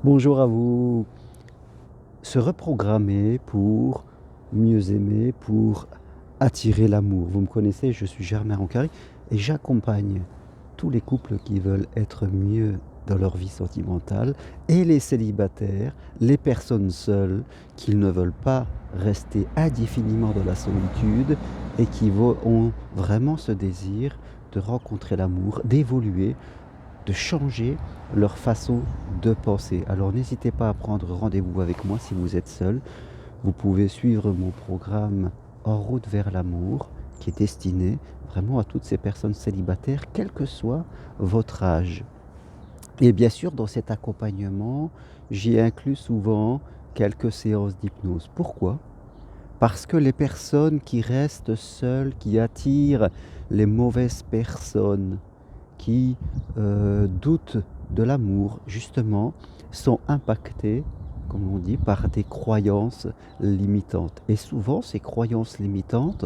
Bonjour à vous. Se reprogrammer pour mieux aimer, pour attirer l'amour. Vous me connaissez, je suis Germain Rancari et j'accompagne tous les couples qui veulent être mieux dans leur vie sentimentale et les célibataires, les personnes seules qui ne veulent pas rester indéfiniment dans la solitude et qui ont vraiment ce désir de rencontrer l'amour, d'évoluer, de changer leur façon de penser. Alors n'hésitez pas à prendre rendez-vous avec moi si vous êtes seul. Vous pouvez suivre mon programme En route vers l'amour qui est destiné vraiment à toutes ces personnes célibataires, quel que soit votre âge. Et bien sûr, dans cet accompagnement, j'y inclus souvent quelques séances d'hypnose. Pourquoi? Parce que les personnes qui restent seules, qui attirent les mauvaises personnes, qui doutent de l'amour, justement, sont impactés, comme on dit, par des croyances limitantes. Et souvent, ces croyances limitantes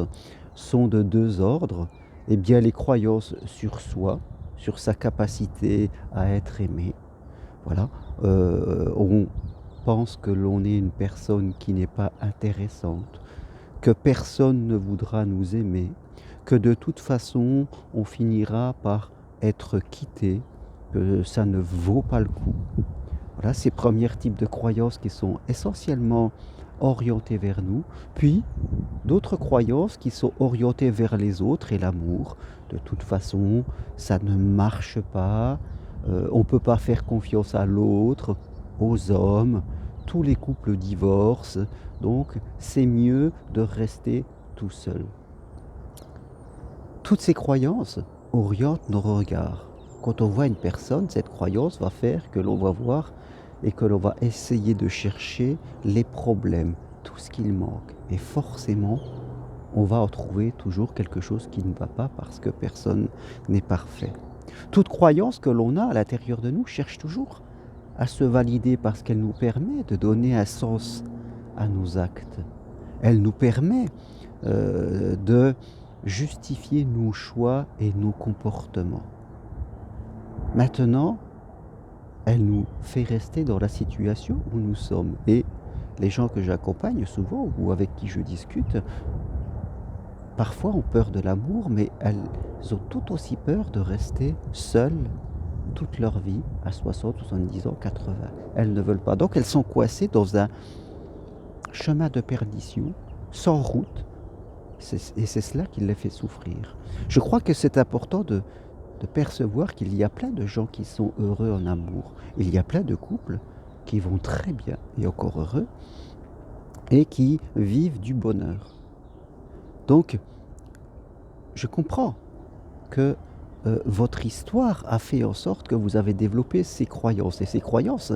sont de deux ordres. Eh bien, les croyances sur soi, sur sa capacité à être aimé. Voilà. On pense que l'on est une personne qui n'est pas intéressante, que personne ne voudra nous aimer, que de toute façon on finira par être quitté, que ça ne vaut pas le coup. Voilà ces premiers types de croyances qui sont essentiellement orientées vers nous, puis d'autres croyances qui sont orientées vers les autres et l'amour. De toute façon, ça ne marche pas, on ne peut pas faire confiance à l'autre, aux hommes, tous les couples divorcent, donc c'est mieux de rester tout seul. Toutes ces croyances orientent nos regards. Quand on voit une personne, cette croyance va faire que l'on va voir et que l'on va essayer de chercher les problèmes, tout ce qu'il manque. Et forcément, on va en trouver toujours quelque chose qui ne va pas parce que personne n'est parfait. Toute croyance que l'on a à l'intérieur de nous cherche toujours à se valider parce qu'elle nous permet de donner un sens à nos actes. Elle nous permet de justifier nos choix et nos comportements. Maintenant, elle nous fait rester dans la situation où nous sommes. Et les gens que j'accompagne souvent ou avec qui je discute, parfois ont peur de l'amour, mais elles ont tout aussi peur de rester seules toute leur vie, à 60, 70 ans, 80. Elles ne veulent pas. Donc elles sont coincées dans un chemin de perdition, sans route, et c'est cela qui les fait souffrir. Je crois que c'est important de percevoir qu'il y a plein de gens qui sont heureux en amour. Il y a plein de couples qui vont très bien et encore heureux et qui vivent du bonheur. Donc, je comprends que votre histoire a fait en sorte que vous avez développé ces croyances. Et ces croyances,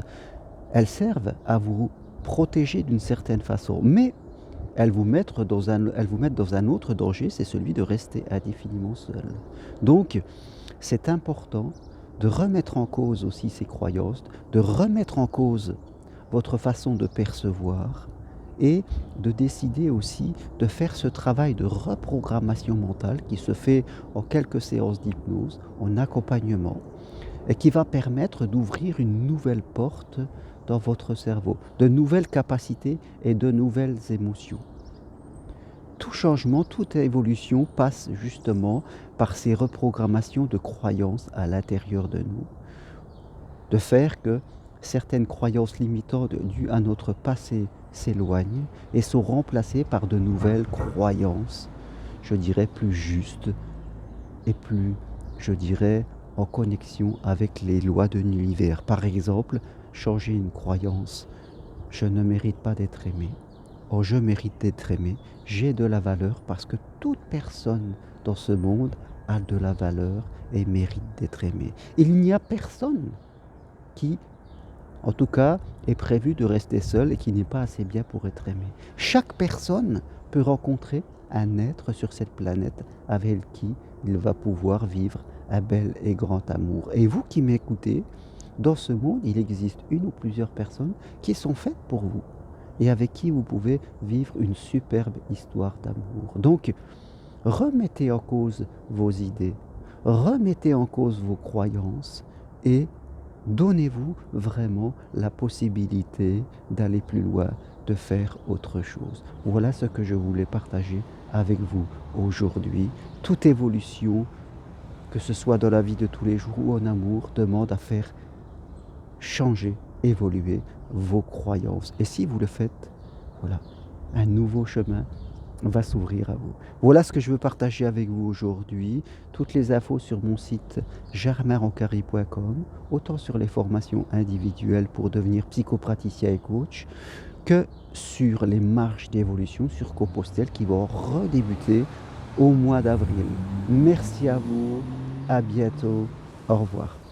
elles servent à vous protéger d'une certaine façon. Mais elles vous mettent dans un autre danger, c'est celui de rester indéfiniment seul. Donc, c'est important de remettre en cause aussi ces croyances, de remettre en cause votre façon de percevoir et de décider aussi de faire ce travail de reprogrammation mentale qui se fait en quelques séances d'hypnose, en accompagnement, et qui va permettre d'ouvrir une nouvelle porte dans votre cerveau, de nouvelles capacités et de nouvelles émotions. Tout changement, toute évolution passe justement par ces reprogrammations de croyances à l'intérieur de nous, de faire que certaines croyances limitantes dues à notre passé s'éloignent et sont remplacées par de nouvelles croyances, je dirais plus justes et plus, je dirais, en connexion avec les lois de l'univers. Par exemple, changer une croyance, je ne mérite pas d'être aimé. Oh, je mérite d'être aimé, j'ai de la valeur parce que toute personne dans ce monde a de la valeur et mérite d'être aimée. Il n'y a personne qui, en tout cas, est prévu de rester seul et qui n'est pas assez bien pour être aimé. Chaque personne peut rencontrer un être sur cette planète avec qui il va pouvoir vivre un bel et grand amour. Et vous qui m'écoutez, dans ce monde, il existe une ou plusieurs personnes qui sont faites pour vous et avec qui vous pouvez vivre une superbe histoire d'amour. Donc, remettez en cause vos idées, remettez en cause vos croyances et Donnez-vous vraiment la possibilité d'aller plus loin, de faire autre chose. Voilà ce que je voulais partager avec vous aujourd'hui. Toute évolution, que ce soit dans la vie de tous les jours ou en amour, demande à faire changer, évoluer vos croyances. Et si vous le faites, voilà, un nouveau chemin va s'ouvrir à vous. Voilà ce que je veux partager avec vous aujourd'hui. Toutes les infos sur mon site germainroncari.com, autant sur les formations individuelles pour devenir psychopraticien et coach, que sur les marches d'évolution sur Compostelle qui vont redébuter au mois d'avril. Merci à vous, à bientôt, au revoir.